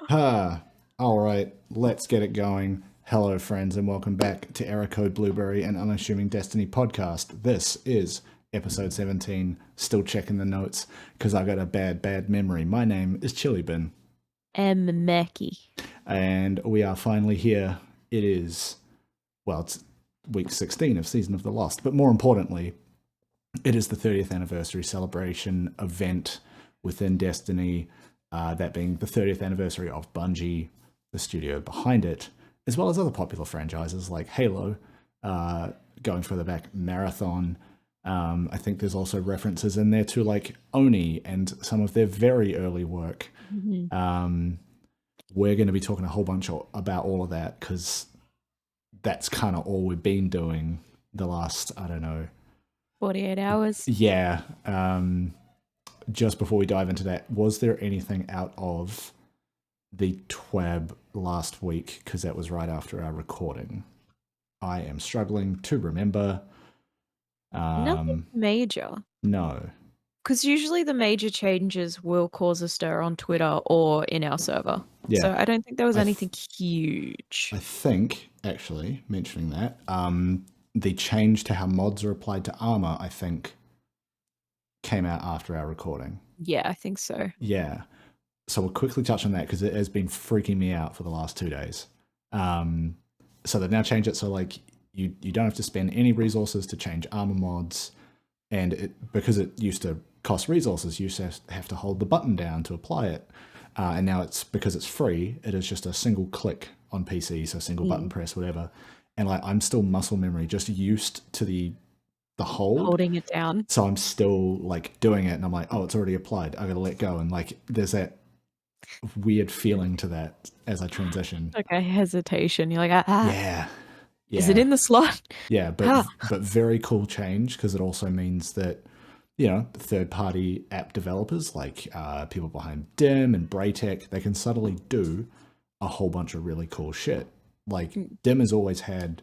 All right, let's get it going. Hello, friends, and welcome back to Error Code Blueberry and Unassuming Destiny podcast. This is episode 17. Still checking the notes because I got a bad memory. My name is chillybin. And Meckii. And we are finally here. It is, well, it's week 16 of Season of the Lost, but more importantly, it is the 30th anniversary celebration event within Destiny, that being the 30th anniversary of Bungie, the studio behind it, as well as other popular franchises like Halo, going further back, Marathon. I think there's also references in there to like Oni and some of their very early work. Mm-hmm. We're going to be talking a whole bunch about all of that because that's kind of all we've been doing the last, 48 hours. Yeah. Just before we dive into that, was there anything out of the TWAB last week? Because that was right after our recording. I am struggling to remember. Nothing major. No. Because usually the major changes will cause a stir on Twitter or in our server. Yeah. So I don't think there was anything huge. I think, actually, mentioning that, the change to how mods are applied to armor, I think, came out after our recording. Yeah, I think so. Yeah. So we'll quickly touch on that because it has been freaking me out for the last 2 days. So they've now changed it so like you don't have to spend any resources to change armor mods, and because it used to cost resources, you used to have to hold the button down to apply it, and now it's because it's free. It is just a single click on PC, so single button press, whatever. And like I'm still muscle memory, just used to the holding it down. So I'm still like doing it, and I'm like, oh, it's already applied. I gotta let go, and like there's that weird feeling to that as I transition. Like a hesitation. You're like, Yeah. Is it in the slot? Yeah, but very cool change because it also means that, third-party app developers like people behind Dim and Braytech, they can subtly do a whole bunch of really cool shit. Like Dim has always had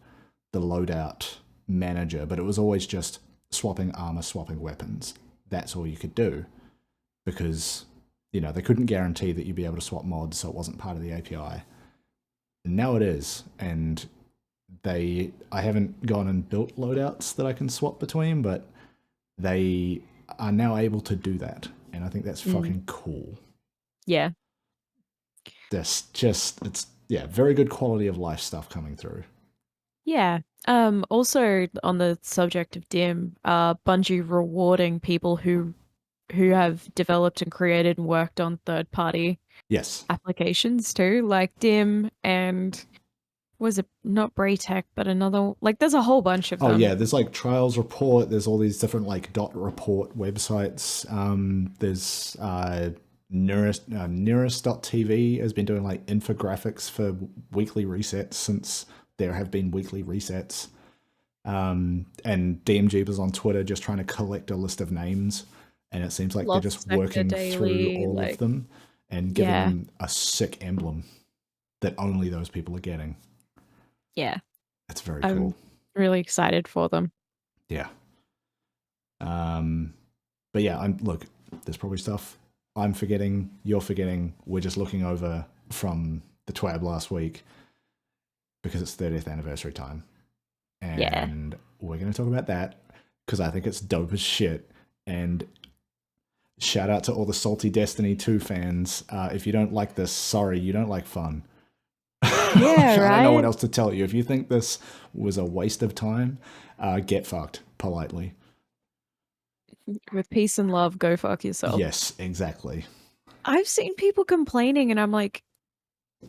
the loadout manager, but it was always just swapping armor, swapping weapons. That's all you could do because, they couldn't guarantee that you'd be able to swap mods, so it wasn't part of the API. And now it is, and I haven't gone and built loadouts that I can swap between, but they are now able to do that, and I think that's fucking cool. Yeah. It's very good quality of life stuff coming through. Yeah. Also on the subject of Dim, Bungie rewarding people who have developed and created and worked on third-party applications too, like Dim and was it not Braytech, but another, like there's a whole bunch of them. Oh yeah, there's like Trials Report, there's all these different like .report websites. There's Nearest.tv has been doing like infographics for weekly resets since there have been weekly resets. And DMG was on Twitter just trying to collect a list of names, and it seems like they're just working through all of them and giving them a sick emblem that only those people are getting. Yeah. That's very cool. I'm really excited for them. Yeah. But yeah, look, there's probably stuff I'm forgetting, you're forgetting, we're just looking over from the TWAB last week because it's 30th anniversary time. And we're going to talk about that because I think it's dope as shit. And shout out to all the salty Destiny 2 fans. If you don't like this, sorry, you don't like fun. Yeah, right? I don't know what else to tell you. If you think this was a waste of time, get fucked, politely. With peace and love, go fuck yourself. Yes, exactly. I've seen people complaining and I'm like,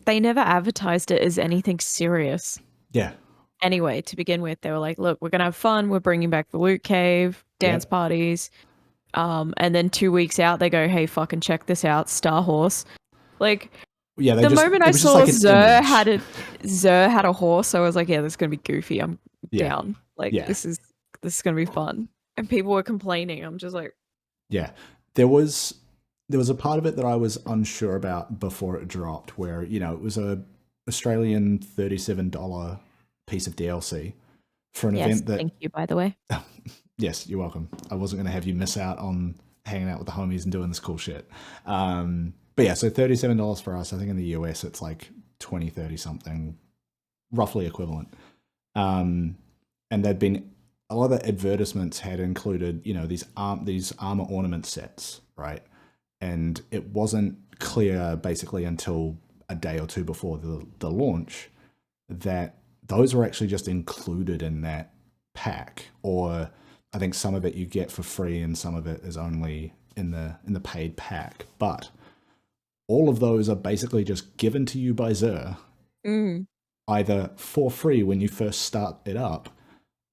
they never advertised it as anything serious. Yeah. Anyway, to begin with, they were like, look, we're going to have fun. We're bringing back the loot cave, dance parties. And then 2 weeks out, they go, hey, fucking check this out, Star Horse. Like, yeah, the moment I saw like Xur had a horse, I was like, yeah, this is going to be goofy. I'm down. Like, this is going to be fun. And people were complaining. I'm just like... Yeah. There was a part of it that I was unsure about before it dropped where, it was a Australian $37 piece of DLC for an event that... Thank you, by the way. Yes, you're welcome. I wasn't going to have you miss out on hanging out with the homies and doing this cool shit. But But yeah, so $37 for us. I think in the US it's like 20, 30 something, roughly equivalent. And there'd been a lot of the advertisements had included, these armor ornament sets, right? And it wasn't clear basically until a day or two before the launch that those were actually just included in that pack, or I think some of it you get for free and some of it is only in the paid pack. But all of those are basically just given to you by Xur, either for free when you first start it up,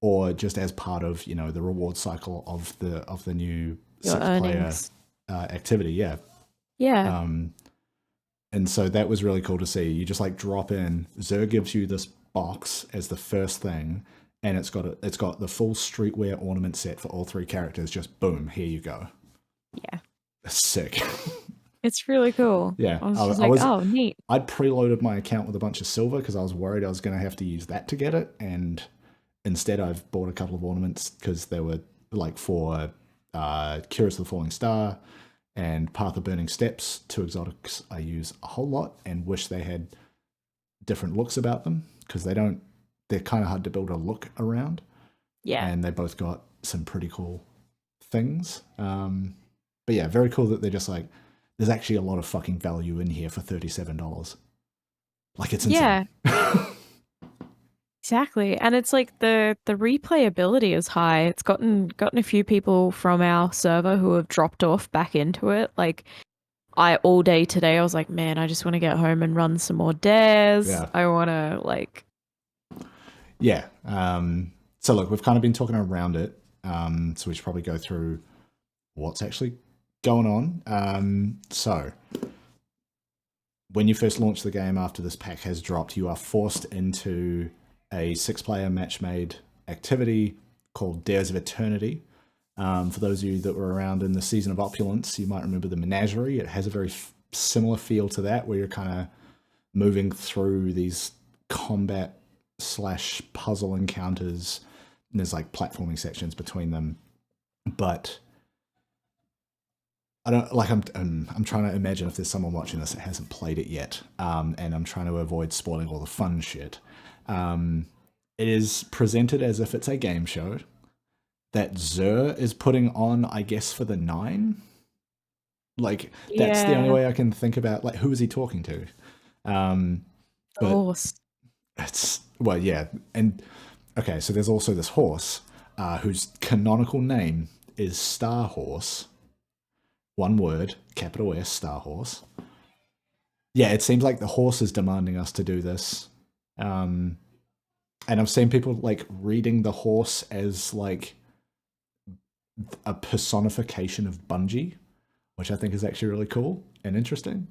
or just as part of the reward cycle of the new six-player activity. Yeah. And so that was really cool to see. You just like drop in. Xur gives you this box as the first thing, and it's got the full streetwear ornament set for all three characters. Just boom, here you go. Yeah, sick. It's really cool. Yeah, I was just like, oh, neat. I'd preloaded my account with a bunch of silver because I was worried I was going to have to use that to get it, and instead I've bought a couple of ornaments because they were like for Curious of the Falling Star and Path of Burning Steps, two exotics I use a whole lot and wish they had different looks about them because they're kind of hard to build a look around. Yeah. And they both got some pretty cool things. But yeah, very cool that they're just like, there's actually a lot of fucking value in here for $37. Like, it's insane. Yeah. Exactly. And it's like the replayability is high. It's gotten a few people from our server who have dropped off back into it. Like, all day today I was like, man, I just want to get home and run some more dares. Yeah. I want to like... Yeah. So look, we've kind of been talking around it. So we should probably go through what's actually going on. So when you first launch the game after this pack has dropped, you are forced into a 6-player match-made activity called Dares of Eternity. For those of you that were around in the Season of Opulence, you might remember the Menagerie. It has a very similar feel to that, where you're kind of moving through these combat/puzzle encounters, and there's like platforming sections between them. But I don't like. I'm trying to imagine if there's someone watching this that hasn't played it yet, and I'm trying to avoid spoiling all the fun shit. It is presented as if it's a game show that Xur is putting on, I guess, for the 9. Like, that's the only way I can think about, like, who is he talking to? Horse. Well, yeah. And, okay, so there's also this horse, whose canonical name is Star Horse. One word, capital S, Star Horse. Yeah, it seems like the horse is demanding us to do this. And I've seen people, like, reading the horse as, like, a personification of Bungie, which I think is actually really cool and interesting,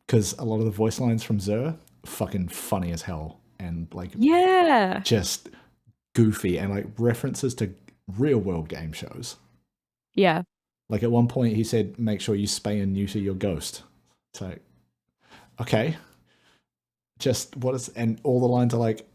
because a lot of the voice lines from Xur fucking funny as hell and like just goofy and like references to real world game shows. Yeah, like at one point he said, make sure you spay and neuter your ghost. It's like, okay, just what is, and all the lines are like,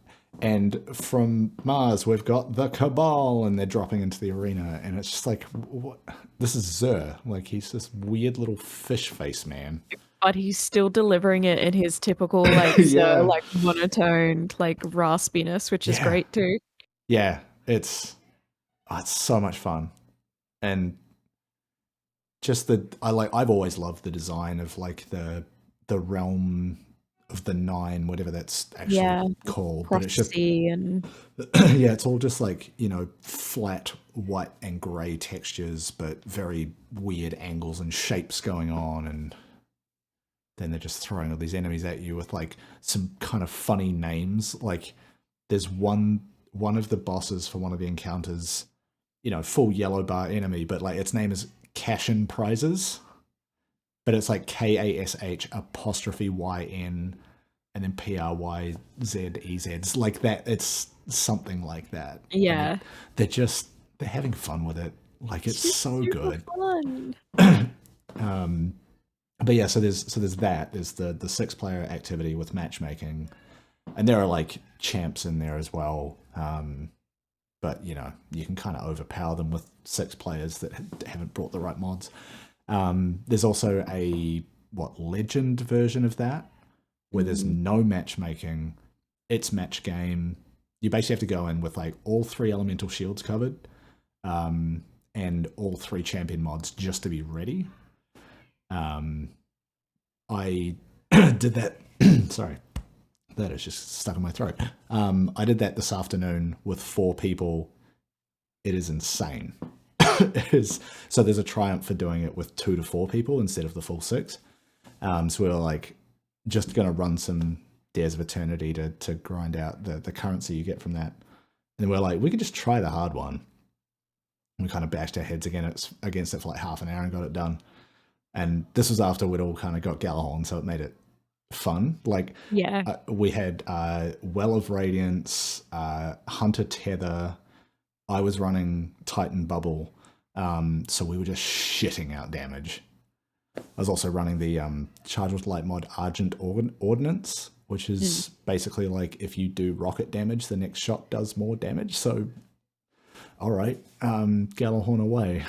and from Mars, we've got the Cabal, and they're dropping into the arena, and it's just like, what? This is Xur. Like, he's this weird little fish face man. But he's still delivering it in his typical, like, Xur, like, monotoned, like, raspiness, which is great, too. Yeah, it's so much fun. And just I've always loved the design of, like, the realm of the 9, whatever that's actually called. But it's just, and yeah, it's all just like, flat white and grey textures, but very weird angles and shapes going on, and then they're just throwing all these enemies at you with like some kind of funny names. Like there's one of the bosses for one of the encounters, full yellow bar enemy, but like its name is Cashin Prizes. But it's like KASH apostrophe YN and then PRYZEZ. It's like that. It's something like that. Yeah. I mean, they're having fun with it. Like it's so good. Fun. But yeah, so there's that. There's the 6-player activity with matchmaking. And there are like champs in there as well. But you can kind of overpower them with 6 players that haven't brought the right mods. There's also a legend version of that, where there's no matchmaking. It's match game. You basically have to go in with like all 3 elemental shields covered, and all 3 champion mods just to be ready. I did that. Sorry, that is just stuck in my throat. I did that this afternoon with 4 people. It is insane. It is, so there's a triumph for doing it with 2 to 4 people instead of the full 6. So we were like just going to run some Dares of Eternity to grind out the currency you get from that. And then we're like, we could just try the hard one. And we kind of bashed our heads against it for like half an hour and got it done. And this was after we'd all kind of got Galahorn, so it made it fun. Like, we had Well of Radiance, Hunter Tether. I was running Titan Bubble, so we were just shitting out damage. I was also running the Charge with Light mod Argent Ordnance, which is basically like if you do rocket damage, the next shot does more damage. So, all right, Galahorn away.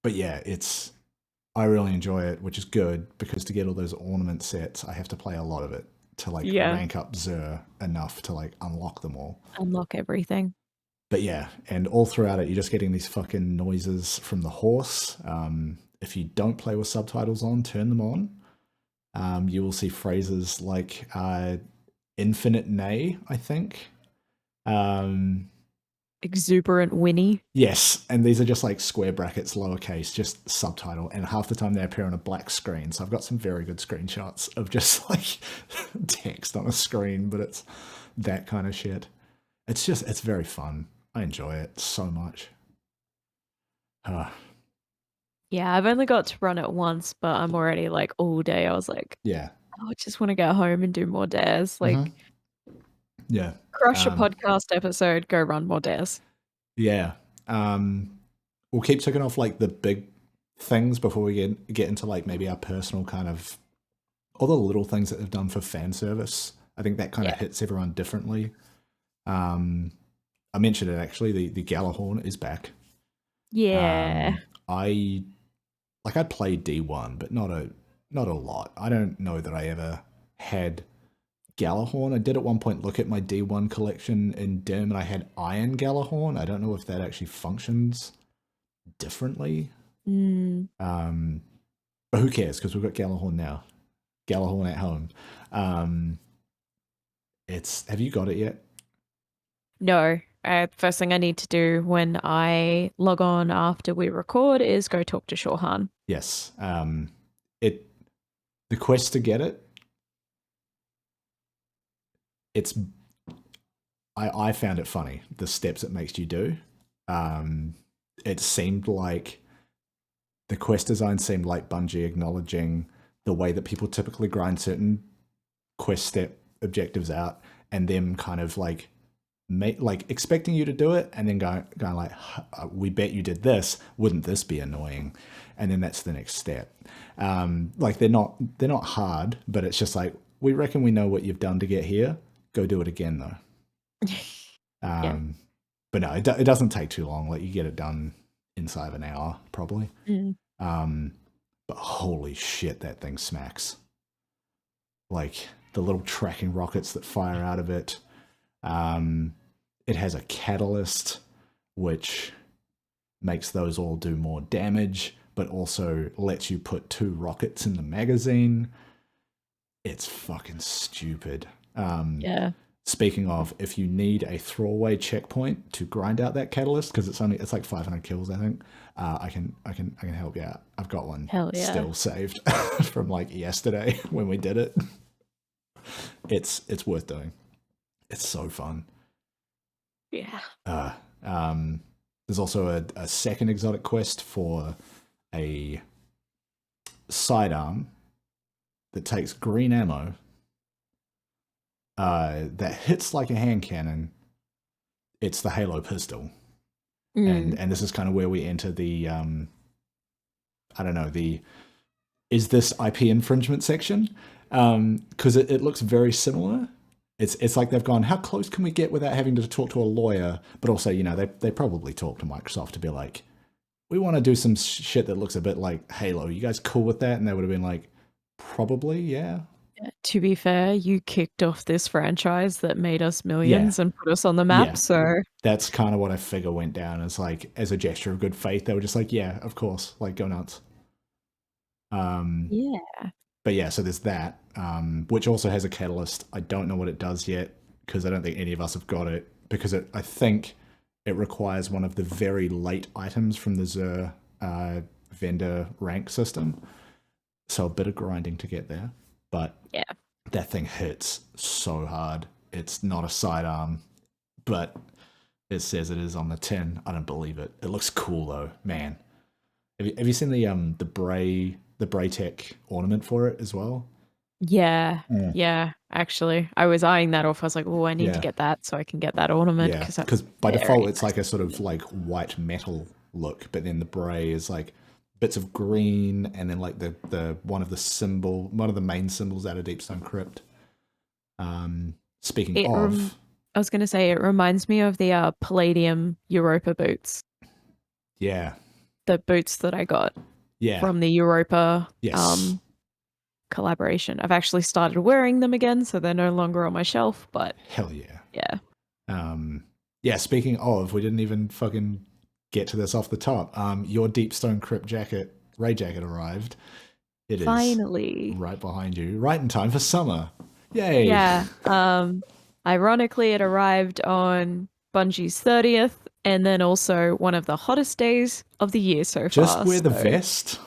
But yeah, I really enjoy it, which is good, because to get all those ornament sets, I have to play a lot of it to like rank up Xur enough to like unlock them all. Unlock everything. But yeah, and all throughout it, you're just getting these fucking noises from the horse. If you don't play with subtitles on, turn them on. You will see phrases like infinite neigh, I think. Exuberant whinny. Yes, and these are just like square brackets, lowercase, just subtitle, and half the time they appear on a black screen. So I've got some very good screenshots of just like text on a screen, but it's that kind of shit. It's very fun. I enjoy it so much. Yeah, I've only got to run it once, but I'm already like all day. I was like, yeah, I just want to go home and do more dares. Like, yeah, crush a podcast episode, go run more dares. Yeah. We'll keep ticking off like the big things before we get into like maybe our personal kind of all the little things that they've done for fan service. I think that kind of hits everyone differently. I mentioned it actually. The Galahorn is back. Yeah. I played D1, but not a lot. I don't know that I ever had Galahorn. I did at one point look at my D1 collection in Dim, and I had Iron Galahorn. I don't know if that actually functions differently. But who cares? Because we've got Galahorn now. Galahorn at home. Have you got it yet? No. First thing I need to do when I log on after we record is go talk to Shorhan. Yes. The quest to get it, I found it funny, the steps it makes you do. It seemed like the quest design seemed like Bungie acknowledging the way that people typically grind certain quest step objectives out, and them kind of like expecting you to do it, and then going like, we bet you did this, wouldn't this be annoying? And then that's the next step. Like they're not hard, but it's just like, we reckon we know what you've done to get here. Go do it again though. But no, it doesn't take too long. Like you get it done inside of an hour probably. But holy shit, that thing smacks. Like the little tracking rockets that fire out of it. It has a catalyst which makes those all do more damage, but also lets you put 2 rockets in the magazine. It's fucking stupid. Speaking of, if you need a throwaway checkpoint to grind out that catalyst, because it's like 500 kills, I think. I can help you out. I've got one still saved from like yesterday when we did it. It's worth doing. It's so fun. Yeah. There's also a second exotic quest for a sidearm that takes green ammo that hits like a hand cannon. It's the Halo pistol. And this is kind of where we enter the I don't know, is this IP infringement section? Because it looks very similar. It's like they've gone, how close can we get without having to talk to a lawyer? But also, they probably talk to Microsoft to be like, we want to do some shit that looks a bit like Halo. You guys cool with that? And they would have been like, probably, yeah. To be fair, you kicked off this franchise that made us millions and put us on the map, so that's kind of what I figure went down as like as a gesture of good faith. They were just like, yeah, of course, like go nuts. Yeah. But yeah, so there's that, which also has a catalyst. I don't know what it does yet because I don't think any of us have got it because I think it requires one of the very late items from the Xur vendor rank system. So a bit of grinding to get there. But yeah, that thing hits so hard. It's not a sidearm, but it says it is on the tin. I don't believe it. It looks cool though, man. Have you seen the Braytech ornament for it as well? Yeah. Actually, I was eyeing that off. I was like, oh, I need to get that so I can get that ornament. Yeah, because by default it's like a sort of like white metal look, but then the Bray is like bits of green and then like the one of the main symbols out of Deepstone Crypt. Speaking of, I was going to say it reminds me of the Palladium Europa boots. Yeah, the boots that I got. From the Europa collaboration. I've actually started wearing them again, so they're no longer on my shelf. But hell yeah, yeah. Speaking of, we didn't even fucking get to this off the top. Your Deepstone Crypt raid jacket arrived. It finally is right behind you, right in time for summer. Yay! Yeah. Ironically, it arrived on Bungie's 30th, and then also one of the hottest days of the year so far. Just wear the vest,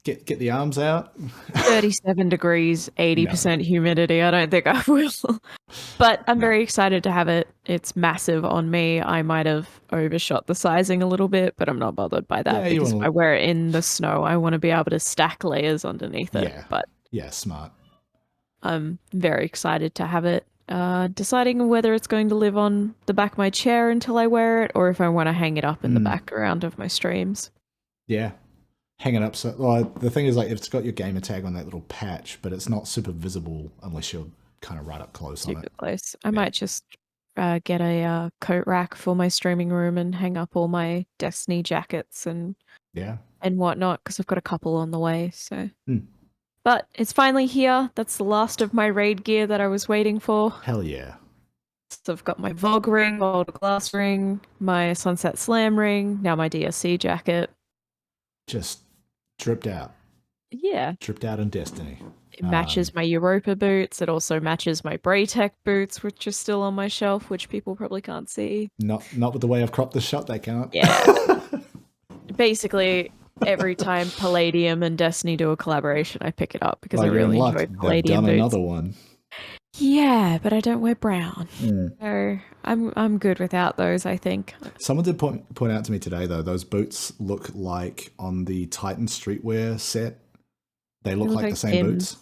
get the arms out. 37 degrees, 80% humidity. I don't think I will. But I'm very excited to have it. It's massive on me. I might have overshot the sizing a little bit, but I'm not bothered by that because if I wear it in the snow, I want to be able to stack layers underneath it. But smart. I'm very excited to have it. Deciding whether it's going to live on the back of my chair until I wear it, or if I want to hang it up in the background of my streams. Yeah, hang it up. So the thing is, like, it's got your gamer tag on that little patch, but it's not super visible unless you're kind of right up close on it. Super close. I might just get a coat rack for my streaming room and hang up all my Destiny jackets and whatnot because I've got a couple on the way. So. But it's finally here. That's the last of my raid gear that I was waiting for. Hell yeah. So I've got my Vogue ring, Boulder Glass ring, my Sunset Slam ring, now my DSC jacket. Just dripped out. Yeah. Dripped out in Destiny. It matches my Europa boots. It also matches my Braytech boots, which are still on my shelf, which people probably can't see. Not with the way I've cropped the shot, they can't. Yeah. Basically, every time Palladium and Destiny do a collaboration, I pick it up because I really enjoy Palladium boots. They've done another one. Yeah, but I don't wear brown. So I'm good without those, I think. Someone did point out to me today, though, those boots look like on the Titan Streetwear set. They look like the same boots.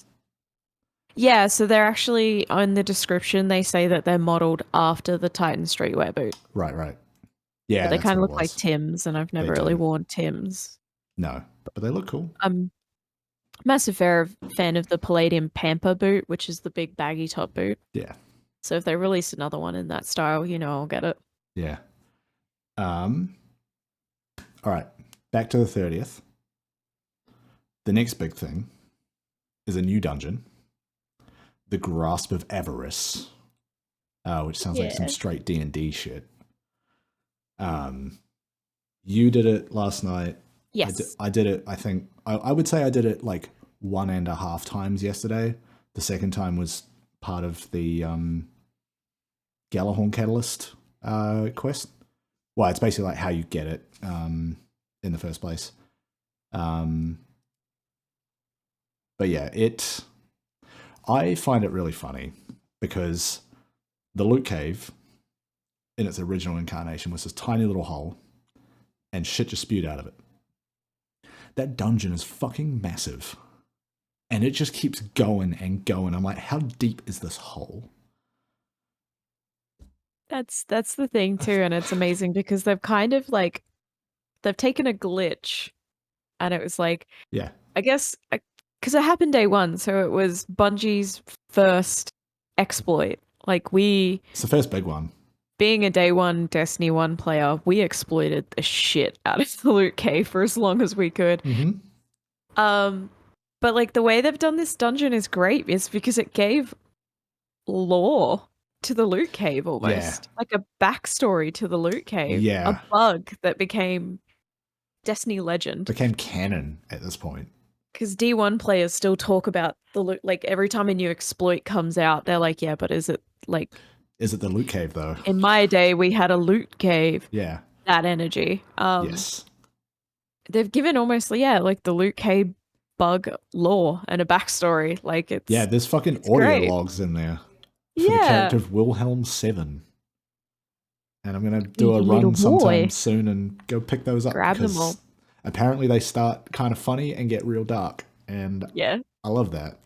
Yeah, so they're actually, on the description, they say that they're modeled after the Titan Streetwear boot. Right. Yeah, but they kind of look like Tim's, and I've never really worn Tim's. No, but they look cool. I'm massive fan of the Palladium Pamper boot, which is the big baggy top boot. Yeah. So if they release another one in that style, I'll get it. Yeah. All right. Back to the 30th. The next big thing is a new dungeon, the Grasp of Avarice, which sounds like some straight D&D shit. You did it last night. Yes. I did it, I think, I would say I did it like 1.5 times yesterday. The second time was part of the Galahorn Catalyst quest. Well, it's basically like how you get it in the first place. But yeah, I find it really funny because the loot cave in its original incarnation was this tiny little hole and shit just spewed out of it. That dungeon is fucking massive. And it just keeps going and going. I'm like, how deep is this hole? That's the thing too, and it's amazing because they've kind of like they've taken a glitch and it was like, I guess because it happened day one, so it was Bungie's first exploit. Like it's the first big one. being a day one Destiny 1 player, we exploited the shit out of the loot cave for as long as we could. But like the way they've done this dungeon is great, is because it gave lore to the loot cave almost. Like a backstory to the loot cave. A bug that became Destiny legend. Became canon at this point. Because D1 players still talk about the loot, like every time a new exploit comes out, they're like, yeah, but is it the loot cave though? In my day, we had a loot cave. Yeah. That energy. Yes. They've given almost, like the loot cave bug lore and a backstory. Like it's there's fucking audio great. logs in there for the character of Wilhelm 7. And I'm gonna do a run sometime soon and go pick those up. Grab them all. Apparently they start kind of funny and get real dark. And I love that.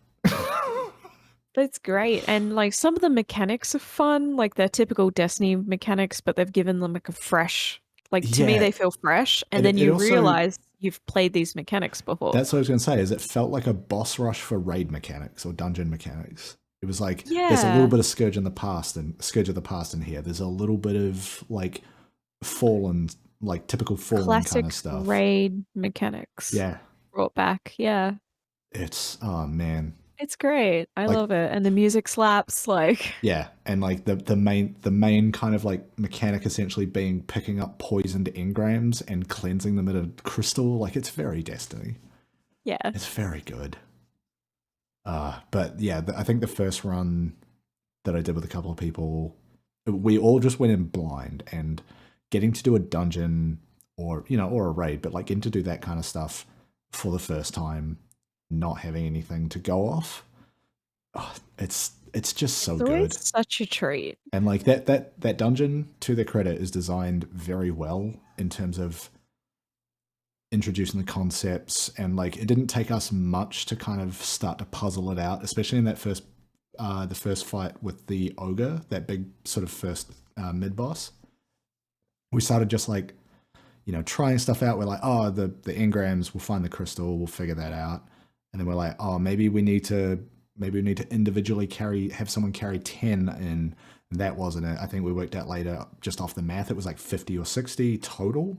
That's great. And like some of the mechanics are fun, like they're typical Destiny mechanics, but they've given them like a fresh, like to me they feel fresh. And then you realize you've played these mechanics before. That's what I was gonna say, is it felt like a boss rush for raid mechanics or dungeon mechanics. It was like there's a little bit of Scourge of the Past in here. There's a little bit of like Fallen, like typical Fallen classic kind of stuff. Raid mechanics. Yeah. Brought back. Yeah. It's man. It's great. I love it. And the music slaps, like and like the main kind of like mechanic essentially being picking up poisoned engrams and cleansing them in a crystal. Like it's very Destiny. Yeah. It's very good. But yeah, I think the first run that I did with a couple of people, we all just went in blind, and getting to do a dungeon or a raid, but like getting to do that kind of stuff for the first time, not having anything to go off, it's just so good. Such a treat. And like that dungeon, to their credit, is designed very well in terms of introducing the concepts, and like it didn't take us much to kind of start to puzzle it out, especially in that first the first fight with the ogre, that big sort of first mid boss. We started just like trying stuff out. We're like, oh, the engrams, we'll find the crystal, we'll figure that out. And then we're like, oh, maybe we need to individually have someone carry 10 in. And that wasn't it. I think we worked out later, just off the math, it was like 50 or 60 total.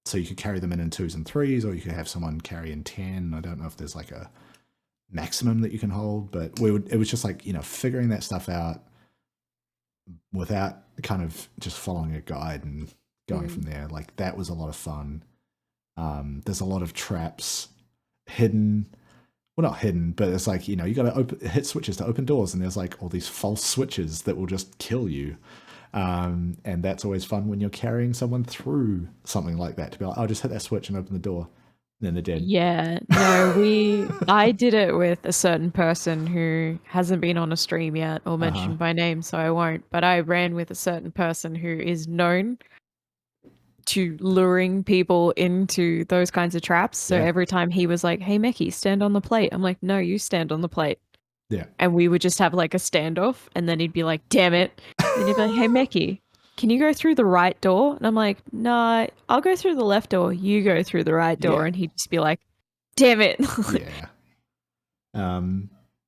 So you could carry them in 2s and 3s, or you could have someone carry in 10. I don't know if there's like a maximum that you can hold, but it was just like, figuring that stuff out without kind of just following a guide and going from there. Like that was a lot of fun. There's a lot of traps hidden. Well, not hidden, but it's like, you got to hit switches to open doors, and there's like all these false switches that will just kill you. And that's always fun when you're carrying someone through something like that, to be like, oh, just hit that switch and open the door. And then they're dead. Yeah. No, I did it with a certain person who hasn't been on a stream yet or mentioned by name, so I won't. But I ran with a certain person who is known to luring people into those kinds of traps. So every time he was like, hey, Meckii, stand on the plate. I'm like, no, you stand on the plate. Yeah. And we would just have like a standoff, and then he'd be like, damn it. And he'd be like, hey, Meckii, can you go through the right door? And I'm like, no, I'll go through the left door. You go through the right door. Yeah. And he'd just be like, damn it. Yeah.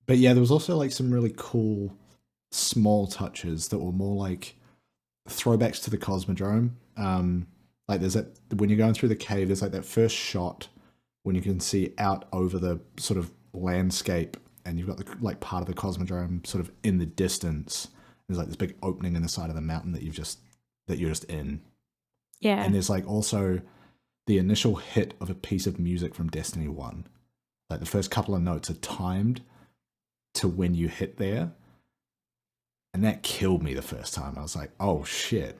But yeah, there was also like some really cool small touches that were more like throwbacks to the Cosmodrome. Like there's that, when you're going through the cave, there's like that first shot when you can see out over the sort of landscape, and you've got the like part of the Cosmodrome sort of in the distance. There's like this big opening in the side of the mountain that you're just in. Yeah. And there's like also the initial hit of a piece of music from Destiny 1. Like the first couple of notes are timed to when you hit there. And that killed me the first time. I was like, oh shit.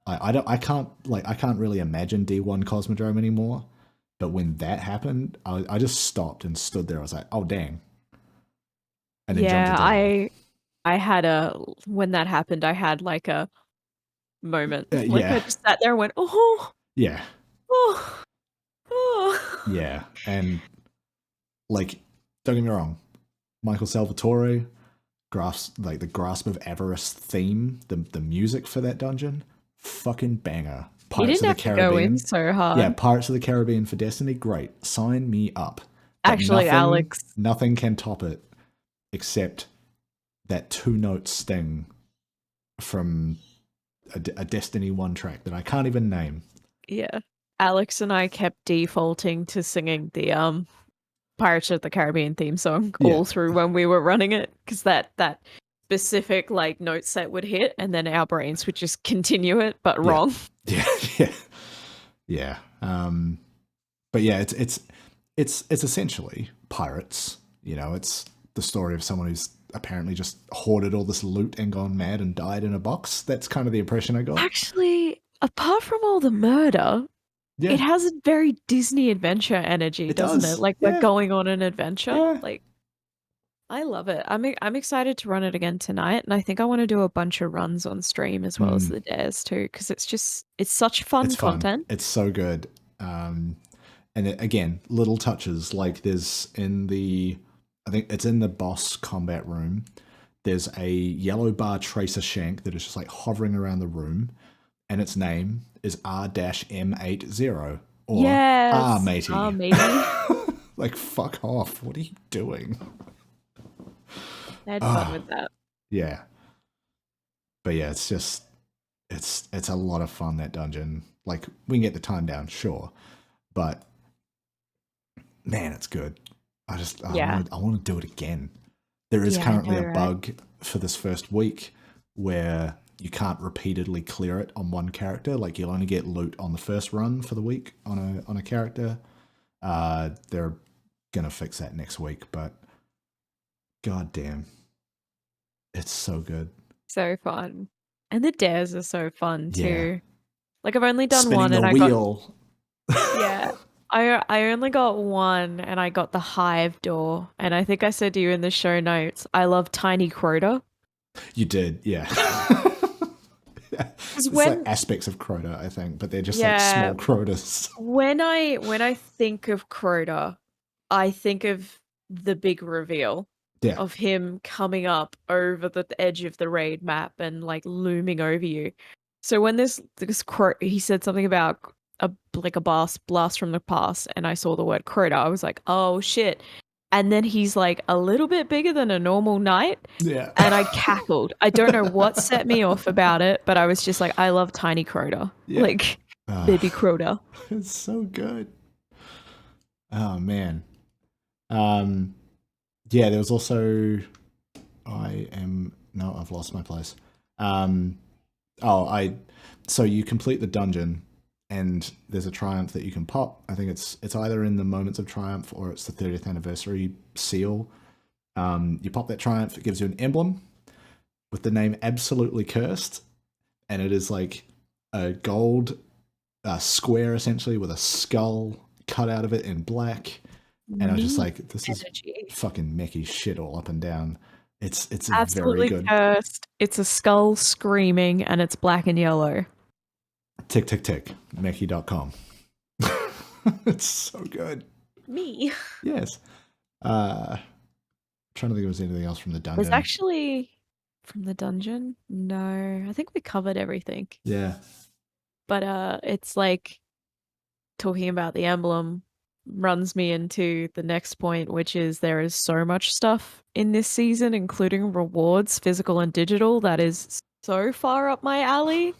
I can't really imagine D1 Cosmodrome anymore. But when that happened, I just stopped and stood there. I was like, oh dang. And then jumped into when that happened, I had like a moment. Like I just sat there and went, oh. Yeah. Oh. Oh. Yeah. And like, don't get me wrong, Michael Salvatore, the Grasp of Avarice theme, the music for that dungeon, fucking banger. Pirates of the Caribbean. Go in so hard. Yeah, Pirates of the Caribbean for Destiny, great. Sign me up. But actually, Alex, nothing can top it except that 2-note sting from a Destiny 1 track that I can't even name. Yeah. Alex and I kept defaulting to singing the Pirates of the Caribbean theme song all through when we were running it, because that specific like note set would hit and then our brains would just continue it, but wrong. Yeah. But yeah, it's essentially pirates. You know, it's the story of someone who's apparently just hoarded all this loot and gone mad and died in a box. That's kind of the impression I got. Actually, apart from all the murder, it has a very Disney adventure energy, doesn't it? Like we're going on an adventure. Like, I love it. I'm excited to run it again tonight, and I think I want to do a bunch of runs on stream as well as the dares too, because it's such fun content. It's so good. And again, little touches, like there's I think it's in the boss combat room, there's a yellow bar tracer shank that is just like hovering around the room, and its name is R-M80, or R matey. Like, fuck off. What are you doing? I had fun with that. Yeah. But yeah, it's just, it's a lot of fun, that dungeon. Like, we can get the time down, sure. But, man, it's good. I want to do it again. There is currently a bug for this first week where you can't repeatedly clear it on one character. Like, you'll only get loot on the first run for the week on a character. They're gonna fix that next week, but god damn, it's so good. So fun. And the dares are so fun too. Like, I've only done Spinning one and I wheel. got I only got one, and I got the hive door, and I think I said to you in the show notes, I love tiny Crota. You did, yeah. It's like aspects of Crota, I think, but they're just like small Crotas. When I think of Crota, I think of the big reveal of him coming up over the edge of the raid map and like looming over you. So when this he said something about a blast from the past, and I saw the word Crota, I was like, oh shit. And then he's like a little bit bigger than a normal knight. Yeah. And I cackled. I don't know what set me off about it, but I was just like, I love tiny Crota. Yeah. Like, baby Crota. It's so good. Oh, man. Yeah, there was also... I've lost my place. So you complete the dungeon, and there's a triumph that you can pop. I think it's either in the Moments of Triumph or it's the 30th anniversary seal. You pop that triumph, it gives you an emblem with the name Absolutely Cursed, and it is like a gold square essentially with a skull cut out of it in black. And I was just like, this is fucking Meckii shit all up and down. It's absolutely very good. Cursed. It's a skull screaming, and it's black and yellow. Tick, tick, tick. Meckii.com. It's so good. Me. Yes. Trying to think if there was anything else from the dungeon. There's actually from the dungeon? No. I think we covered everything. Yeah. But it's like talking about the emblem runs me into the next point, which is there is so much stuff in this season, including rewards, physical and digital, that is so far up my alley.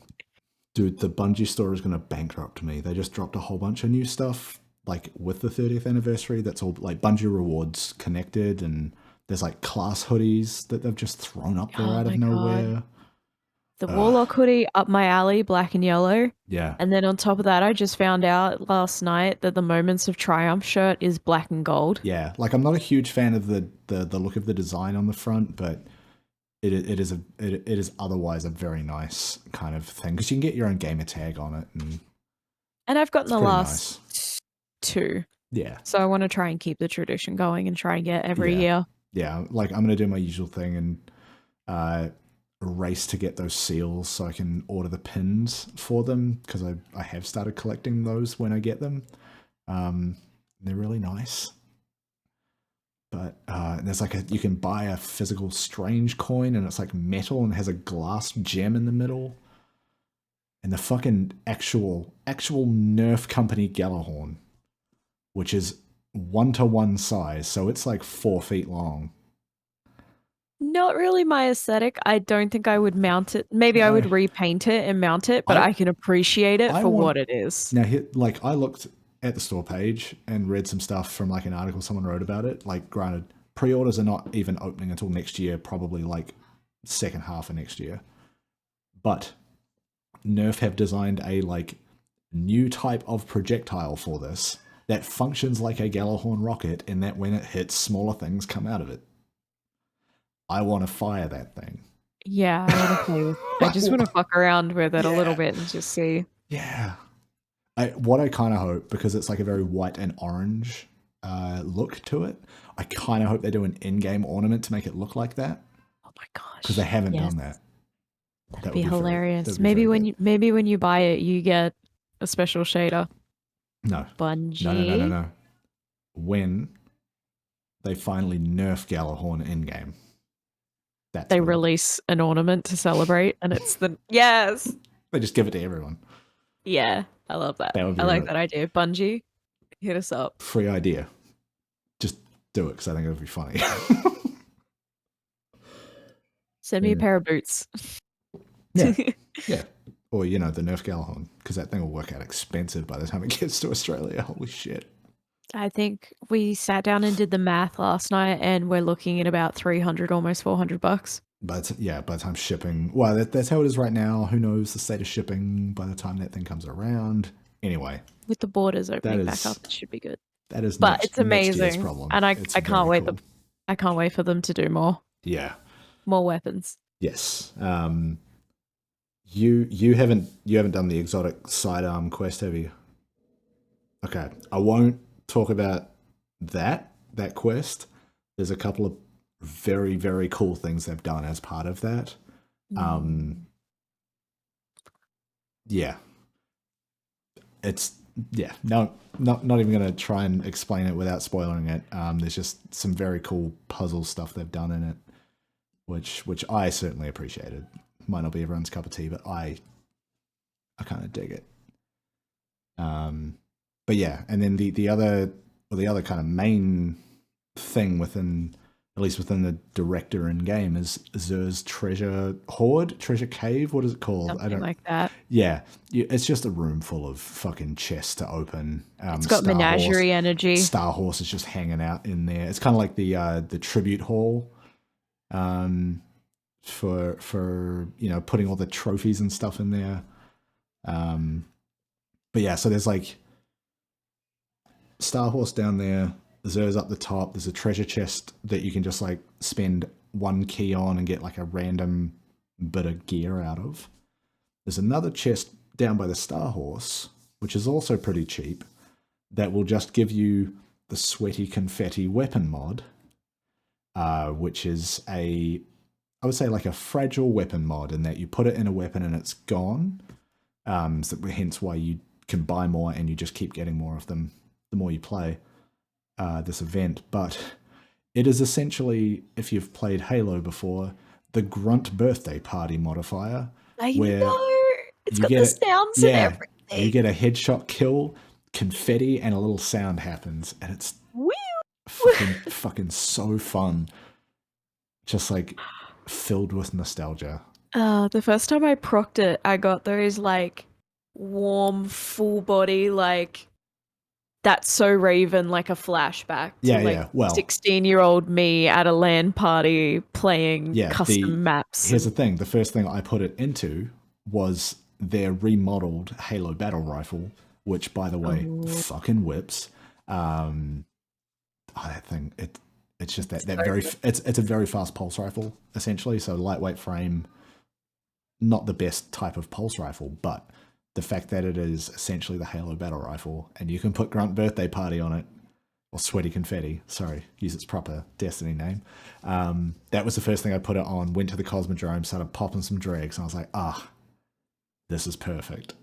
Dude, the Bungie store is going to bankrupt me. They just dropped a whole bunch of new stuff, like with the 30th anniversary. That's all like Bungie rewards connected, and there's like class hoodies that they've just thrown up there out of nowhere. God. The Warlock hoodie up my alley, black and yellow. Yeah. And then on top of that, I just found out last night that the Moments of Triumph shirt is black and gold. Yeah, like I'm not a huge fan of the look of the design on the front, but it is otherwise a very nice kind of thing, because you can get your own gamer tag on it, and I've gotten the last two. Yeah. So I want to try and keep the tradition going and try and get every year. Yeah, like I'm gonna do my usual thing and race to get those seals so I can order the pins for them, because I have started collecting those when I get them. They're really nice. But there's like you can buy a physical strange coin, and it's like metal and has a glass gem in the middle. And the fucking actual Nerf company Gjallarhorn, which is 1-to-1 size, so it's like 4 feet long. Not really my aesthetic. I don't think I would mount it. Maybe I No, would repaint it and mount it, but I can appreciate it I for want what it is. now. Like I looked at the store page and read some stuff from like an article someone wrote about it. Like, granted, pre-orders are not even opening until next year, probably like second half of next year. But Nerf have designed a like new type of projectile for this that functions like a Gjallarhorn rocket, and that when it hits, smaller things come out of it. I want to fire that thing. Yeah, I want to play with. I just want to fuck around with it a little bit and just see. Yeah. What I kind of hope, because it's like a very white and orange look to it, I kind of hope they do an in-game ornament to make it look like that. Oh my gosh! Because they haven't done that. That'd be hilarious. Maybe when you buy it, you get a special shader. No. Bungie. No. When they finally nerf Gjallarhorn in-game. They release an ornament to celebrate, and it's yes. They just give it to everyone. Yeah, I love that. I like that idea. Bungie, hit us up. Free idea. Just do it because I think it would be funny. Send me a pair of boots. Yeah. Yeah. Or, the Nerf Gjallarhorn, because that thing will work out expensive by the time it gets to Australia. Holy shit. I think we sat down and did the math last night, and we're looking at about 300, almost $400. But yeah, by the time shipping, well, that's how it is right now. Who knows the state of shipping by the time that thing comes around? Anyway, with the borders opening back up, it should be good. That is, but it's amazing, and I can't wait. Cool. I can't wait for them to do more. Yeah, more weapons. Yes. You haven't done the exotic sidearm quest, have you? Okay, I won't talk about that quest. There's a couple of very, very cool things they've done as part of that. Yeah. It's no, not even going to try and explain it without spoiling it. There's just some very cool puzzle stuff they've done in it, which I certainly appreciated. Might not be everyone's cup of tea, but I kind of dig it. But yeah, and then the other kind of main thing within, at least within the director in game, is Xur's treasure cave. What is it called? Something like that. Yeah, it's just a room full of fucking chests to open. It's got menagerie energy. Star Horse is just hanging out in there. It's kind of like the tribute hall, for putting all the trophies and stuff in there. But yeah, so there's like Star Horse down there. Xur's up the top. There's a treasure chest that you can just like spend one key on and get like a random bit of gear out of. There's another chest down by the Star Horse, which is also pretty cheap, that will just give you the sweaty confetti weapon mod, which is I would say like a fragile weapon mod, in that you put it in a weapon and it's gone. So hence why you can buy more and you just keep getting more of them the more you play this event. But it is essentially, if you've played Halo before, the Grunt birthday party modifier. I know! It's got the sounds and everything. You get a headshot kill, confetti, and a little sound happens, and it's fucking so fun. Just like filled with nostalgia. The first time I procced it, I got those like warm, full body, like That's So Raven, like a flashback to 16-year-old me at a LAN party playing custom maps. Here's the thing, the first thing I put it into was their remodeled Halo battle rifle, which by the way, fucking whips. That thing, it's just that very it's a very fast pulse rifle, essentially. So lightweight frame, not the best type of pulse rifle, but the fact that it is essentially the Halo battle rifle, and you can put Grunt birthday party on it, or sweaty confetti, sorry, use its proper Destiny name. That was the first thing I put it on, went to the Cosmodrome, started popping some dregs, and I was like, this is perfect.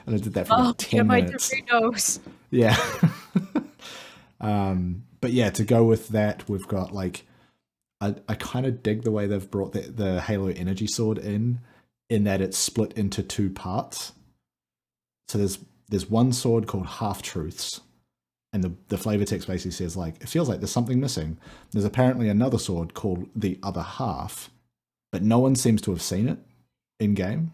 And I did that for like 10 minutes. Yeah. But yeah, to go with that, we've got like, I kind of dig the way they've brought the Halo energy sword in that it's split into two parts. So there's one sword called Half Truths, And the flavor text basically says, like, it feels like there's something missing. There's apparently another sword called the Other Half, but no one seems to have seen it in game.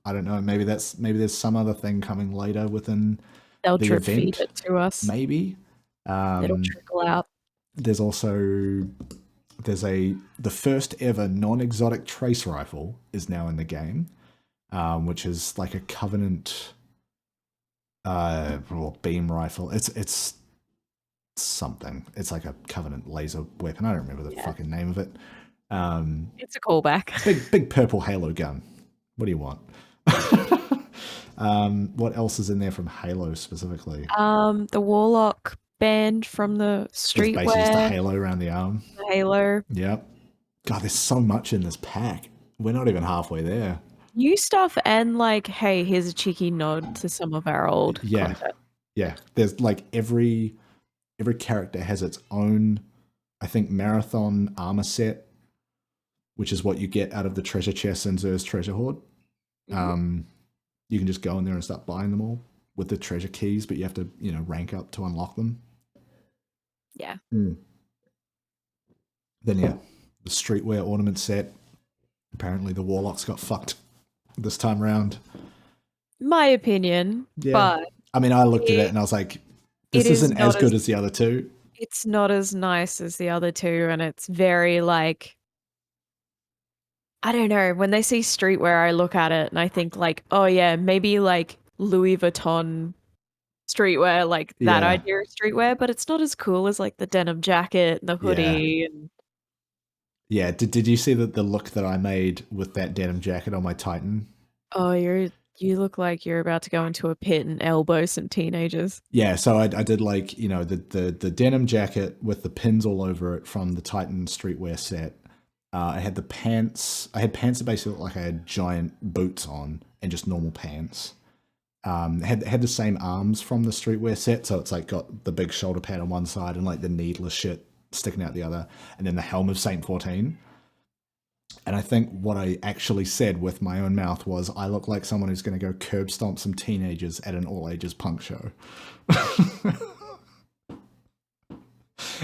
I don't know. Maybe there's some other thing coming later within They'll the drip event. feed it to us. Maybe. It'll trickle out. There's also the first ever non-exotic trace rifle is now in the game, which is like a Covenant beam rifle. It's something. It's like a Covenant laser weapon. I don't remember the fucking name of it. It's a callback. Big purple Halo gun. What do you want? What else is in there from Halo specifically? The Warlock band from the streetwear. It's basically just a halo around the arm. The halo. Yep. God, there's so much in this pack. We're not even halfway there. New stuff and like, hey, here's a cheeky nod to some of our old content. Yeah. There's like every character has its own, I think, marathon armor set, which is what you get out of the treasure chest in Xur's Treasure Hoard. You can just go in there and start buying them all with the treasure keys, but you have to, rank up to unlock them. Yeah. Then the streetwear ornament set. Apparently the Warlocks got fucked this time round. My opinion. Yeah. But I mean, I looked at it and I was like, this isn't as good as the other two. It's not as nice as the other two, and it's very like, I don't know, when they see streetwear, I look at it and I think like, oh yeah, maybe like Louis Vuitton streetwear, like that idea of streetwear, but it's not as cool as like the denim jacket and the hoodie. Yeah. Did you see the look that I made with that denim jacket on my Titan? Oh, you look like you're about to go into a pit and elbow some teenagers. Yeah, so I did like, the denim jacket with the pins all over it from the Titan streetwear set. I had the pants. I had pants that basically looked like I had giant boots on and just normal pants. Had the same arms from the streetwear set, so it's like got the big shoulder pad on one side and like the needless shit sticking out the other, and then the helm of Saint 14. And I think what I actually said with my own mouth was, I look like someone who's going to go curb stomp some teenagers at an all-ages punk show.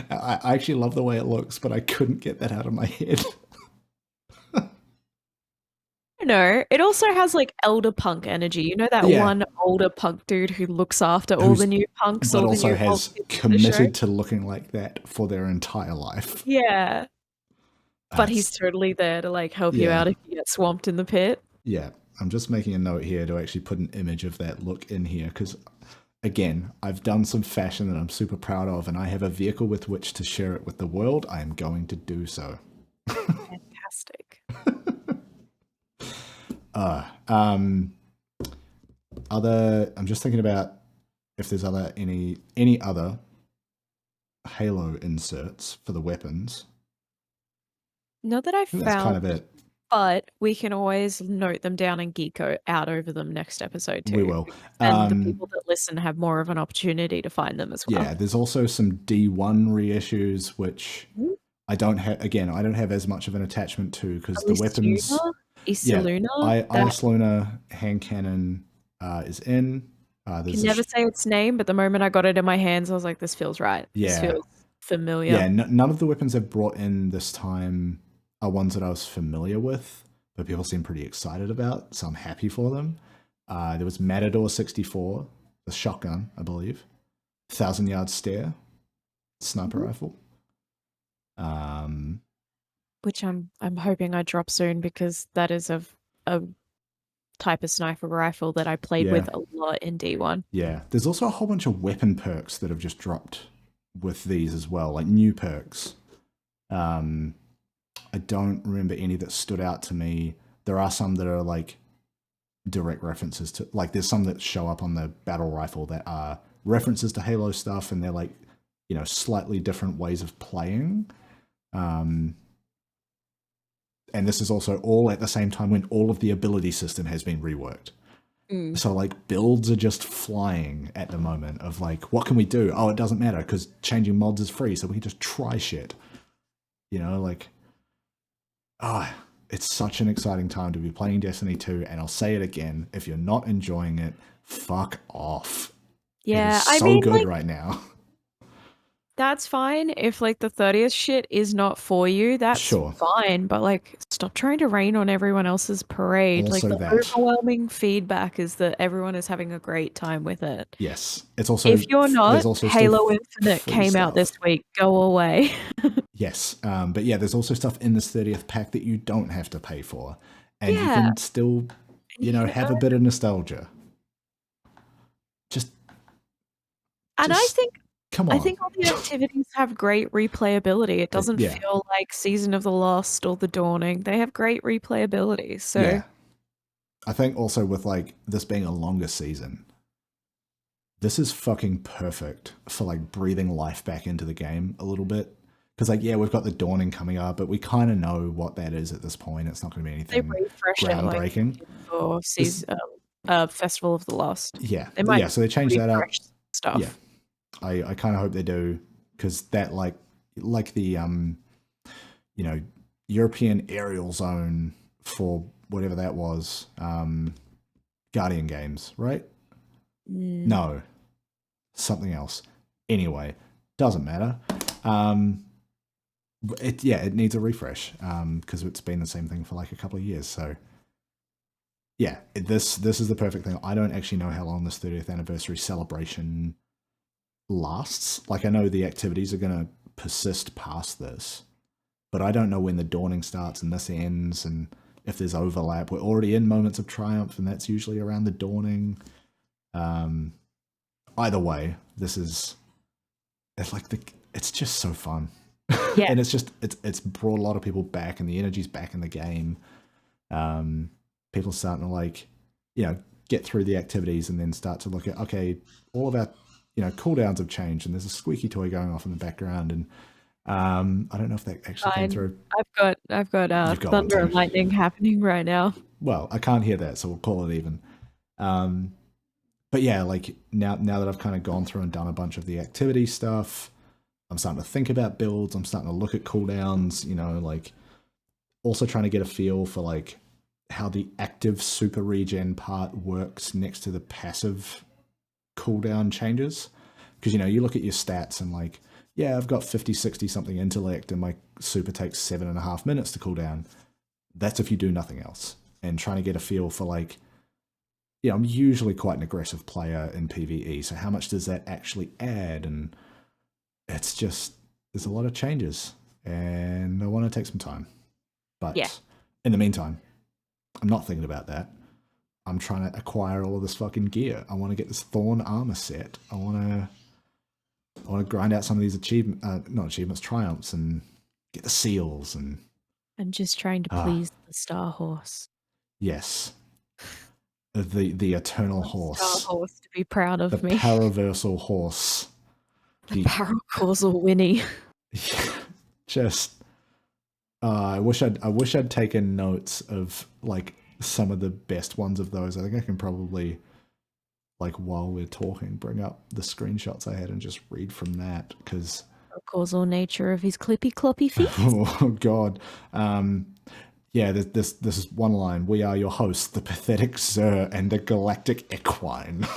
I actually love the way it looks, but I couldn't get that out of my head. No, it also has like elder punk energy. You know that one older punk dude who looks after all the new punks, but also has committed to looking like that for their entire life. Yeah. But he's totally there to like help you out if you get swamped in the pit. Yeah, I'm just making a note here to actually put an image of that look in here because, again, I've done some fashion that I'm super proud of, and I have a vehicle with which to share it with the world. I am going to do so. Fantastic. I'm just thinking about if there's any other Halo inserts for the weapons. Not that I found. That's kind of it. But we can always note them down and geek out over them next episode too. We will. And the people that listen have more of an opportunity to find them as well. Yeah, there's also some D1 reissues, which I don't have. Again, I don't have as much of an attachment to because the weapons. Isiluna? Isiluna hand cannon is in. I can never say its name, but the moment I got it in my hands, I was like, this feels right. Yeah. This feels familiar. Yeah, none of the weapons I've brought in this time are ones that I was familiar with, but people seem pretty excited about, so I'm happy for them. There was Matador 64, the shotgun, I believe. 1,000-yard stare, sniper rifle. Which I'm hoping I drop soon because that is a type of sniper rifle that I played with a lot in D1. Yeah, there's also a whole bunch of weapon perks that have just dropped with these as well, like new perks. I don't remember any that stood out to me. There are some that are like direct references to, like there's some that show up on the battle rifle that are references to Halo stuff, and they're like, slightly different ways of playing. And this is also all at the same time when all of the ability system has been reworked. So like builds are just flying at the moment of like, what can we do? Oh, it doesn't matter because changing mods is free, so we can just try shit. It's such an exciting time to be playing Destiny 2, and I'll say it again, if you're not enjoying it, fuck off. It is Yeah, I so mean, good like, right now. that's fine if like the 30th shit is not for you. That's Sure. fine, but like stop trying to rain on everyone else's parade. Like Also the that. overwhelming feedback is that everyone is having a great time with it. Yes. It's also, If you're there's not, also still Halo Infinite free came out this stuff. week. Go away. Yes. But yeah, there's also stuff in this 30th pack that you don't have to pay for. And you Yeah. can still, You can have a earn. bit of nostalgia. Just, And just, come I on. think all the activities have great replayability. It doesn't Yeah. feel like Season of the Lost or The Dawning. They have great replayability. So Yeah. I think also with like this being a longer season, this is fucking perfect for like breathing life back into the game a little bit. Because like, yeah, we've got the Dawning coming up, but we kind of know what that is at this point. It's not going to be they anything refresh it like groundbreaking. for This, season Festival of the Lost. yeah, They might yeah. So they changed that up. refresh Yeah, stuff. I kind of hope they do, because that like the you know, European aerial zone for whatever that was, Guardian games, right? No, something else. Anyway, doesn't matter. It needs a refresh because it's been the same thing for like a couple of years. So yeah, this is the perfect thing. I don't actually know how long this 30th anniversary celebration lasts. Like, I know the activities are going to persist past this, but I don't know when the Dawning starts and this ends, and if there's overlap. We're already in Moments of Triumph, and that's usually around the Dawning. Either way, this is, it's just so fun. Yeah. And it's brought a lot of people back, and the energy's back in the game. People starting to like, get through the activities and then start to look at, okay, all of our, cooldowns have changed, and there's a squeaky toy going off in the background, and I don't know if that actually came through. I've got You've got one thunder too. and lightning happening right now. Well, I can't hear that, so we'll call it even. But yeah, like now that I've kind of gone through and done a bunch of the activity stuff, I'm starting to think about builds. I'm starting to look at cooldowns, like also trying to get a feel for like how the active super regen part works next to the passive cooldown changes. Because, you look at your stats and like, yeah, I've got 50, 60 something intellect and my super takes 7.5 minutes to cool down. That's if you do nothing else. And trying to get a feel for like, I'm usually quite an aggressive player in PvE, so how much does that actually add? And it's just, there's a lot of changes, and I want to take some time. But in the meantime, I'm not thinking about that. I'm trying to acquire all of this fucking gear. I want to get this Thorn armor set. I want to grind out some of these triumphs, and get the seals. And I'm just trying to please the Star Horse. Yes. The eternal horse. Star Horse to be proud of me. The paraversal horse. The paracausal Winnie. Just I wish I'd taken notes of like some of the best ones of those. I think I can probably, like, while we're talking, bring up the screenshots I had and just read from that, because causal nature of his clippy cloppy feet. Oh god. Yeah, this is one line. We are your hosts, the pathetic Sir and the galactic equine.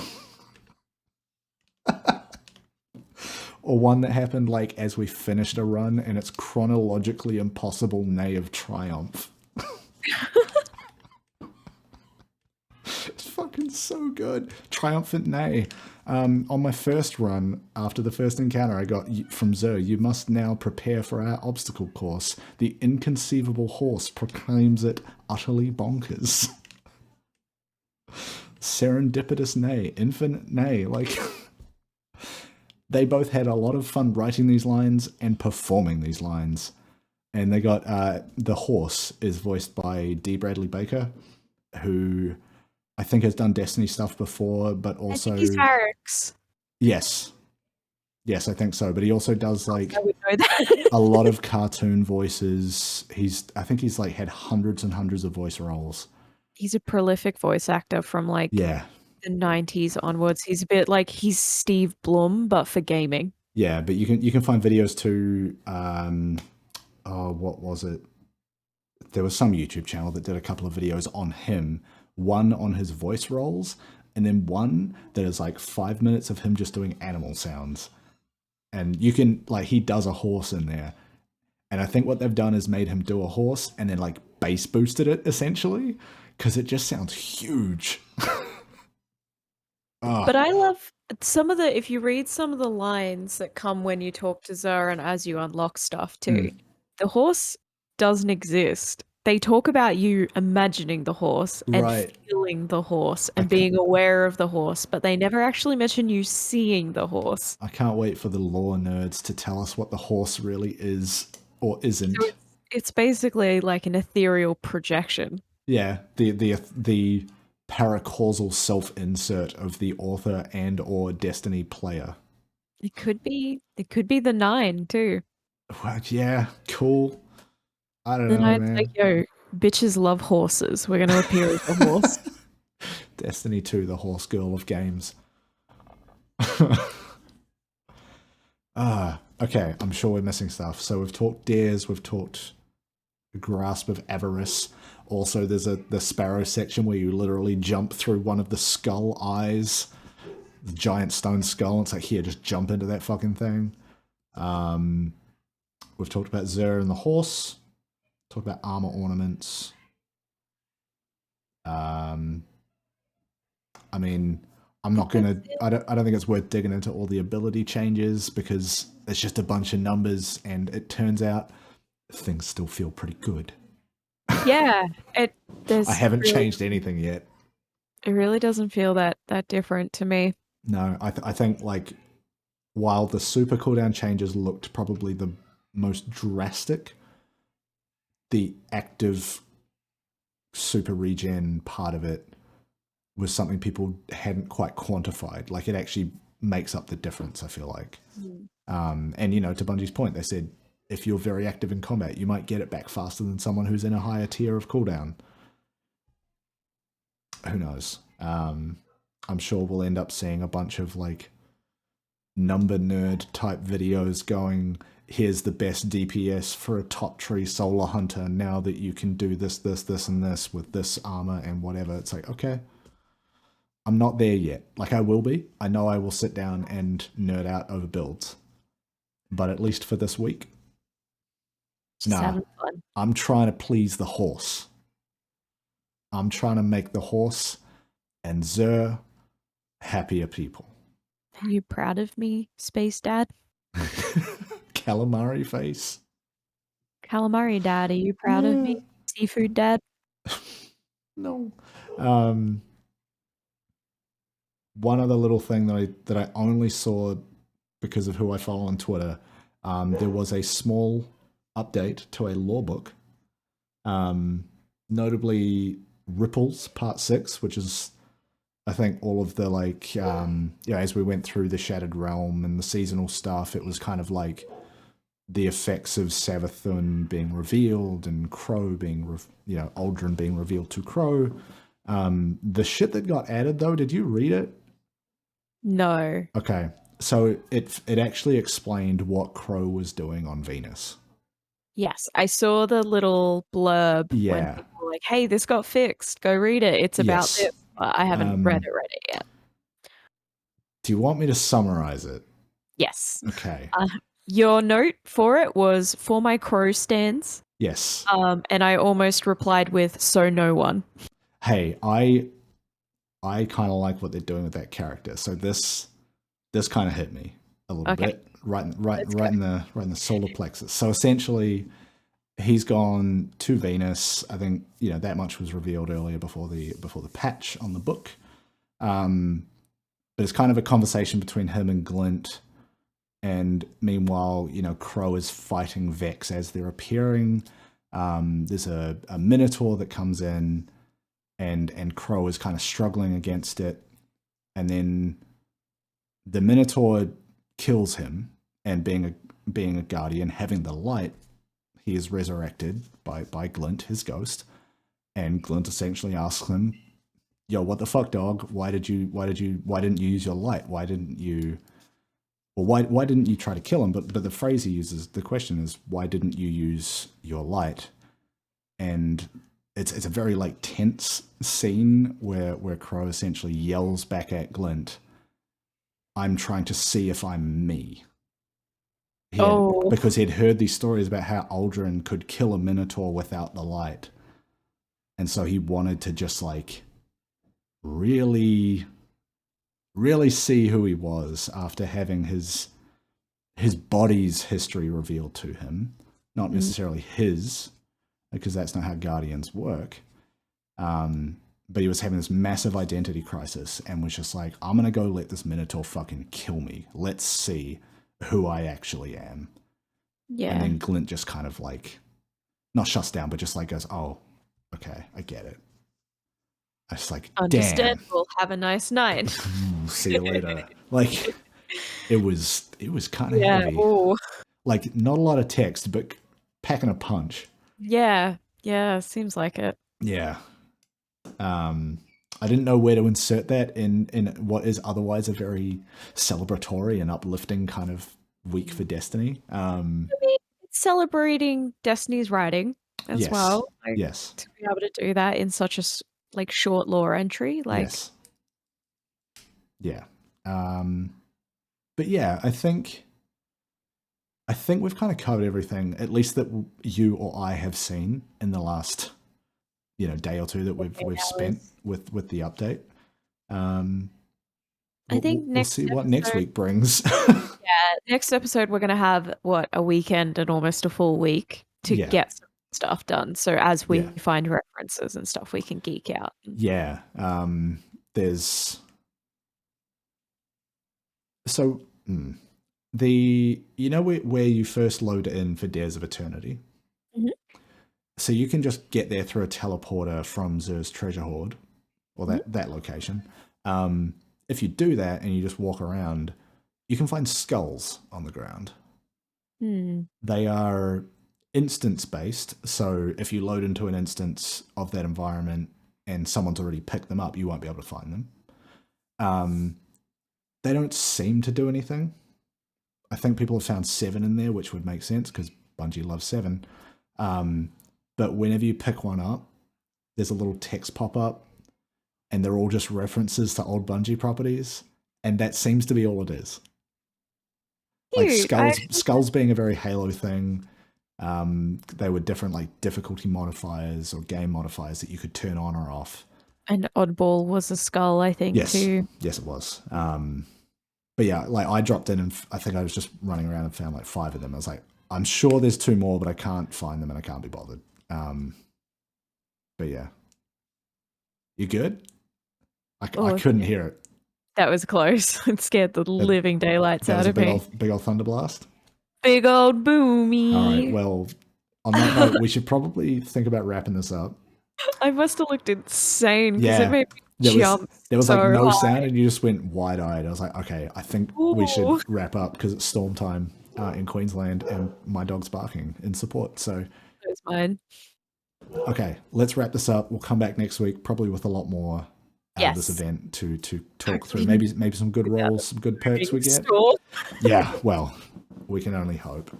Or one that happened like as we finished a run, and it's chronologically impossible neigh of triumph. It's fucking so good. Triumphant neigh. On my first run, after the first encounter, I got from Zer, you must now prepare for our obstacle course. The inconceivable horse proclaims it utterly bonkers. Serendipitous neigh, infinite neigh. Like, they both had a lot of fun writing these lines and performing these lines. And they got, the horse is voiced by D. Bradley Baker, who I think has done Destiny stuff before, but also... I think he's Varix. Yes. Yes, I think so. But he also does like I would know that. a lot of cartoon voices. I think he's like had hundreds and hundreds of voice roles. He's a prolific voice actor from like the 90s onwards. He's a bit like he's Steve Blum, but for gaming. Yeah, but you can find videos too. What was it? There was some YouTube channel that did a couple of videos on him. One on his voice roles, and then one that is like 5 minutes of him just doing animal sounds. And you can, like, he does a horse in there. And I think what they've done is made him do a horse and then like bass boosted it essentially, because it just sounds huge. But I love some of if you read some of the lines that come when you talk to Xur and as you unlock stuff too, the horse doesn't exist. They talk about you imagining the horse and feeling the horse and being aware of the horse, but they never actually mention you seeing the horse. I can't wait for the lore nerds to tell us what the horse really is or isn't. So it's basically like an ethereal projection. Yeah, the paracausal self-insert of the author and or Destiny player. It could be the 9 too. Well, yeah, cool. I don't know, man. Like, yo, bitches love horses. We're gonna appear as a horse. Destiny 2, the horse girl of games. Okay, I'm sure we're missing stuff. So we've talked dares, we've talked grasp of avarice. Also, there's the sparrow section where you literally jump through one of the skull eyes, the giant stone skull. It's like, here, just jump into that fucking thing. We've talked about Xur and the horse. Talked about armor ornaments. I mean, I'm not gonna. I don't think it's worth digging into all the ability changes because it's just a bunch of numbers, and it turns out things still feel pretty good. Yeah, I haven't changed anything yet. It really doesn't feel that different to me. No, I think like while the super cooldown changes looked probably the most drastic, the active super regen part of it was something people hadn't quite quantified. Like it actually makes up the difference, I feel like. And you know, to Bungie's point, they said if you're very active in combat, you might get it back faster than someone who's in a higher tier of cooldown. Who knows? I'm sure we'll end up seeing a bunch of like number nerd type videos going, here's the best DPS for a top tree solar hunter now that you can do this, and this with this armor and whatever. It's like, okay, I'm not there yet. Like I will be. I know I will sit down and nerd out over builds. But at least for this week, just having fun. I'm trying to please the horse. I'm trying to make the horse and Xur happier people. Are you proud of me, Space Dad? Calamari face. Calamari Dad, are you proud of me? Seafood Dad? No. One other little thing that I only saw because of who I follow on Twitter, there was a small update to a lore book, notably Ripples Part 6, which is, I think, all of the, like, as we went through the Shattered Realm and the seasonal stuff, it was kind of like the effects of Savathun being revealed and Crow being, Aldrin being revealed to Crow. The shit that got added, though, did you read it? No. Okay. So it actually explained what Crow was doing on Venus. Yes, I saw the little blurb when people were like, hey, this got fixed. Go read it. It's about this. I haven't read it yet. Do you want me to summarize it? Yes. Okay. Your note for it was for my Crow stands. Yes. And I almost replied with, so no one. Hey, I kind of like what they're doing with that character. So this kind of hit me a little bit, right in the solar plexus. So essentially, he's gone to Venus. I think that much was revealed earlier before the patch on the book. But it's kind of a conversation between him and Glint. And meanwhile, Crow is fighting Vex as they're appearing. There's a Minotaur that comes in, and Crow is kind of struggling against it. And then the Minotaur kills him, and being a guardian, having the light, he is resurrected by Glint, his ghost. And Glint essentially asks him, "Yo, what the fuck, dog? Why didn't you use your light? Why didn't you try to kill him?" But the phrase he uses, the question is, why didn't you use your light? And it's a very like tense scene where Crow essentially yells back at Glint, "I'm trying to see if I'm me." Because he'd heard these stories about how Aldrin could kill a Minotaur without the light, and so he wanted to just like really see who he was after having his body's history revealed to him, not necessarily his, because that's not how Guardians work. But he was having this massive identity crisis and was just like, I'm going to go let this Minotaur fucking kill me. Let's see who I actually am. Yeah. And then Glint just kind of like, not shuts down, but just like goes, oh, okay, I get it. I was like, understand. We'll have a nice night. See you later. Like, it was kind of heavy. Ooh. Like, not a lot of text, but packing a punch. Yeah, seems like it. Yeah. I didn't know where to insert that in what is otherwise a very celebratory and uplifting kind of week for Destiny. I mean, it's celebrating Destiny's writing as well. Like, yes. To be able to do that in such a like short lore entry, like yes. Yeah. But yeah, I think we've kind of covered everything, at least that you or I have seen in the last day or two that we've spent with the update. I think we'll see what next week brings. Yeah, next episode we're gonna have a weekend and almost a full week to get some stuff done. So as we find references and stuff, we can geek out. Yeah. There's so the where you first load in for Dares of Eternity. So you can just get there through a teleporter from Xur's Treasure Hoard, or that location. If you do that and you just walk around, you can find skulls on the ground. They are instance-based, so if you load into an instance of that environment and someone's already picked them up, you won't be able to find them. They don't seem to do anything. I think people have found 7 in there, which would make sense because Bungie loves 7. But whenever you pick one up, there's a little text pop up, and they're all just references to old Bungie properties, and that seems to be all it is. Like skulls being a very Halo thing. They were different like difficulty modifiers or game modifiers that you could turn on or off. And Oddball was a skull, I think, too. Yes, it was. But yeah, like I dropped in and I think I was just running around and found like 5 of them. I was like, I'm sure there's 2 more, but I can't find them and I can't be bothered. But yeah. You good? I couldn't hear it. That was close. It scared the living daylights out of me. Big old thunder blast? Big old boomy. All right, well, on that note, we should probably think about wrapping this up. I must have looked insane because it made me jump. There was like no sound and you just went wide-eyed. I was like, okay, I think we should wrap up because it's storm time in Queensland and my dog's barking in support. So it's mine. Okay, let's wrap this up. We'll come back next week, probably with a lot more out of this event to talk through. Maybe some good rolls, some good perks we get. Yeah, well, we can only hope.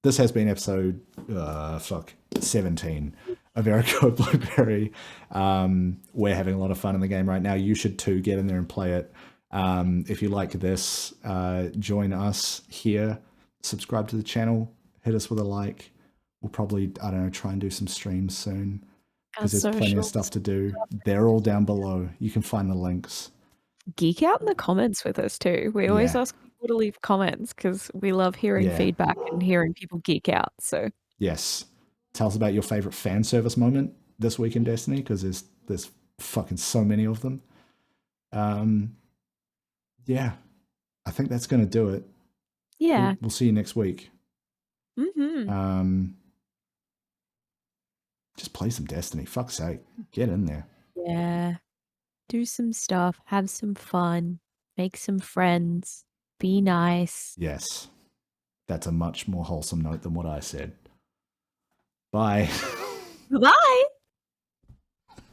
This has been episode 17 of Erico Blueberry. We're having a lot of fun in the game right now. You should too. Get in there and play it. If you like this, join us here. Subscribe to the channel. Hit us with a like. We'll probably, I don't know, try and do some streams soon because there's plenty of stuff to do. They're all down below. You can find the links. Geek out in the comments with us too. We always ask people to leave comments because we love hearing feedback and hearing people geek out. So yes, tell us about your favorite fan service moment this week in Destiny because there's fucking so many of them. Yeah, I think that's gonna do it. Yeah, we'll see you next week. Just play some Destiny. Fuck's sake. Get in there. Yeah. Do some stuff. Have some fun. Make some friends. Be nice. Yes. That's a much more wholesome note than what I said. Bye. Bye.